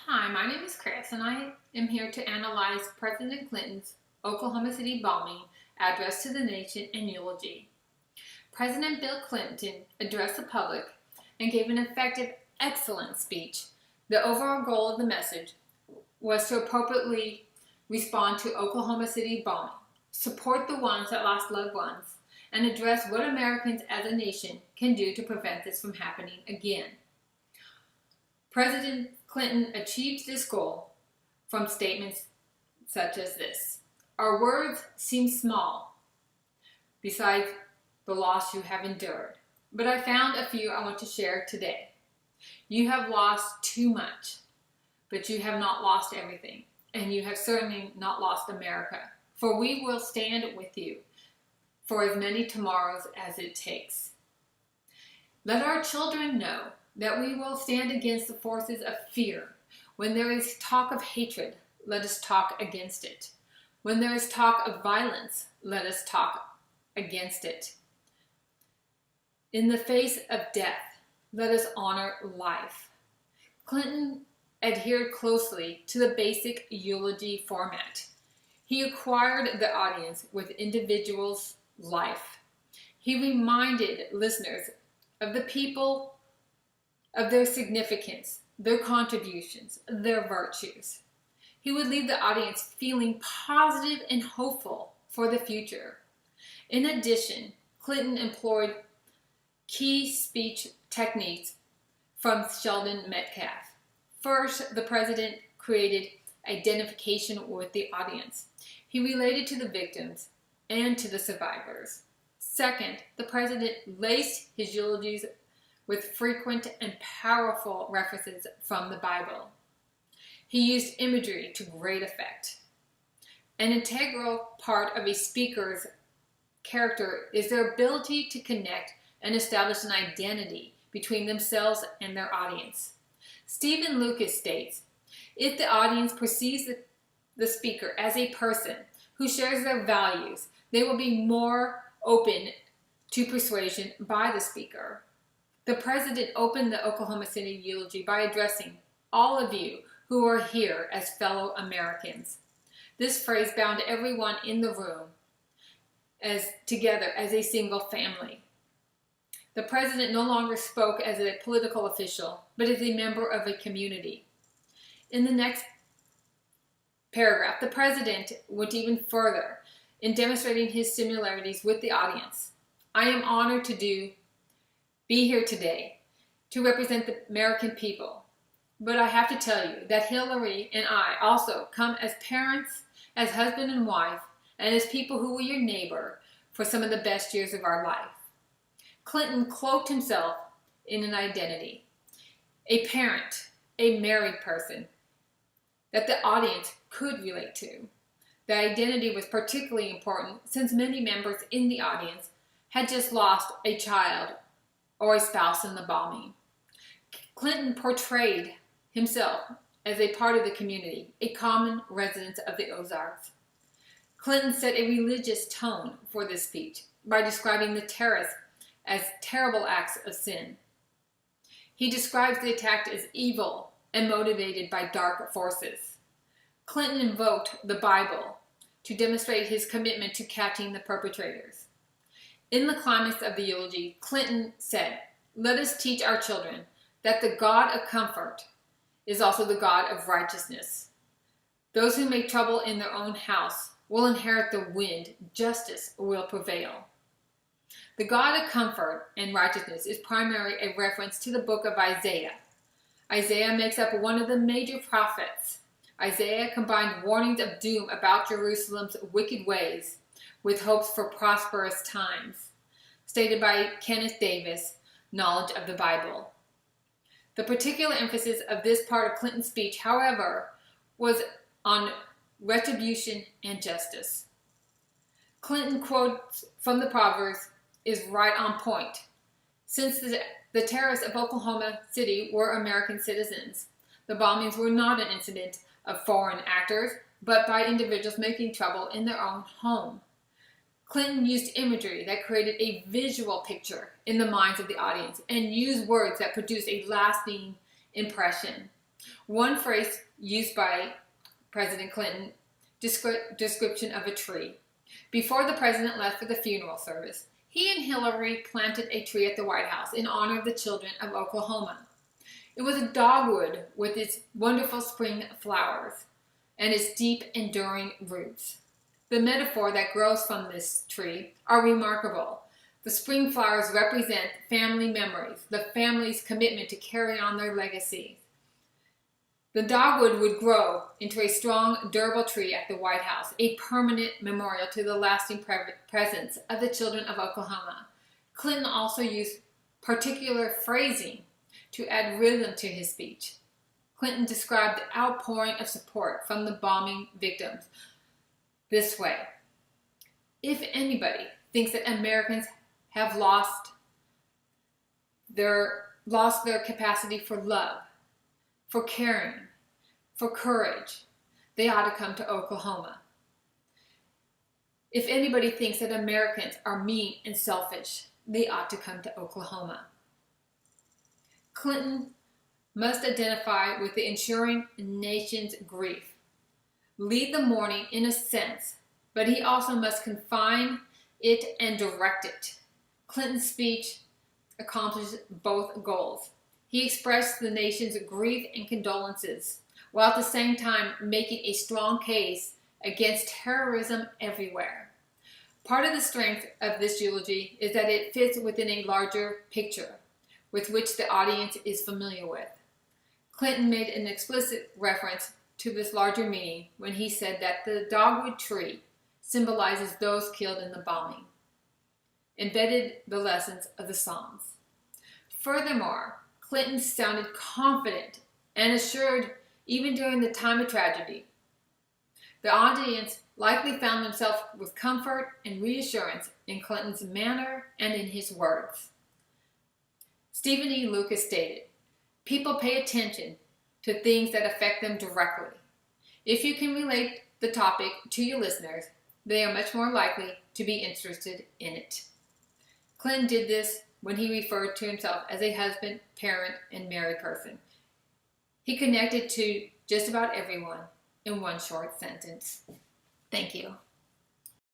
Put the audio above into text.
Hi, my name is Chris, and I am here to analyze President Clinton's Oklahoma City bombing address to the nation and eulogy. President Bill Clinton addressed the public and gave an effective, excellent speech. The overall goal of the message was to appropriately respond to Oklahoma City bombing, support the ones that lost loved ones, and address what Americans as a nation can do to prevent this from happening again. President Clinton achieved this goal from statements such as this: "Our words seem small beside the loss you have endured, but I found a few I want to share today. You have lost too much, but you have not lost everything, and you have certainly not lost America, for we will stand with you for as many tomorrows as it takes. Let our children know that we will stand against the forces of fear. When there is talk of hatred, let us talk against it. When there is talk of violence, let us talk against it. In the face of death, let us honor life." Clinton adhered closely to the basic eulogy format. He acquired the audience with individuals' life. He reminded listeners of the people, of their significance, their contributions, their virtues. He would leave the audience feeling positive and hopeful for the future. In addition, Clinton employed key speech techniques from Sheldon Metcalf. First, the president created identification with the audience. He related to the victims and to the survivors. Second, the president laced his eulogies with frequent and powerful references from the Bible. He used imagery to great effect. An integral part of a speaker's character is their ability to connect and establish an identity between themselves and their audience. Stephen Lucas states, "If the audience perceives the speaker as a person who shares their values, they will be more open to persuasion by the speaker." The president opened the Oklahoma City eulogy by addressing all of you who are here as fellow Americans. This phrase bound everyone in the room together as a single family. The president no longer spoke as a political official, but as a member of a community. In the next paragraph, the president went even further in demonstrating his similarities with the audience. "I am honored to be here today to represent the American people. But I have to tell you that Hillary and I also come as parents, as husband and wife, and as people who were your neighbor for some of the best years of our life." Clinton cloaked himself in an identity, a parent, a married person that the audience could relate to. The identity was particularly important since many members in the audience had just lost a child or a spouse in the bombing. Clinton portrayed himself as a part of the community, a common resident of the Ozarks. Clinton set a religious tone for this speech by describing the terrorists as terrible acts of sin. He describes the attack as evil and motivated by dark forces. Clinton invoked the Bible to demonstrate his commitment to catching the perpetrators. In the climax of the eulogy, Clinton said, "Let us teach our children that the God of comfort is also the God of righteousness. Those who make trouble in their own house will inherit the wind. Justice will prevail." The God of comfort and righteousness is primarily a reference to the book of Isaiah. Isaiah makes up one of the major prophets. Isaiah combined warnings of doom about Jerusalem's wicked ways with hopes for prosperous times, stated by Kenneth Davis, Knowledge of the Bible. The particular emphasis of this part of Clinton's speech, however, was on retribution and justice. Clinton quotes from the Proverbs is right on point. Since the terrorists of Oklahoma City were American citizens, the bombings were not an incident of foreign actors, but by individuals making trouble in their own home. Clinton used imagery that created a visual picture in the minds of the audience and used words that produced a lasting impression. One phrase used by President Clinton, description of a tree. Before the president left for the funeral service, he and Hillary planted a tree at the White House in honor of the children of Oklahoma. It was a dogwood with its wonderful spring flowers and its deep, enduring roots. The metaphor that grows from this tree are remarkable. The spring flowers represent family memories, the family's commitment to carry on their legacy. The dogwood would grow into a strong, durable tree at the White House, a permanent memorial to the lasting presence of the children of Oklahoma. Clinton also used particular phrasing to add rhythm to his speech. Clinton described the outpouring of support from the bombing victims this way: if anybody thinks that Americans have lost their capacity for love, for caring, for courage, they ought to come to Oklahoma. If anybody thinks that Americans are mean and selfish, they ought to come to Oklahoma. Clinton must identify with the ensuring nation's grief, lead the mourning in a sense, but he also must confine it and direct it. Clinton's speech accomplished both goals. He expressed the nation's grief and condolences, while at the same time making a strong case against terrorism everywhere. Part of the strength of this eulogy is that it fits within a larger picture with which the audience is familiar with. Clinton made an explicit reference to this larger meaning when he said that the dogwood tree symbolizes those killed in the bombing, embedded the lessons of the Psalms. Furthermore, Clinton sounded confident and assured even during the time of tragedy. The audience likely found themselves with comfort and reassurance in Clinton's manner and in his words. Stephen E. Lucas stated, "People pay attention to things that affect them directly. If you can relate the topic to your listeners, they are much more likely to be interested in it." Clinton did this when he referred to himself as a husband, parent, and married person. He connected to just about everyone in one short sentence. Thank you.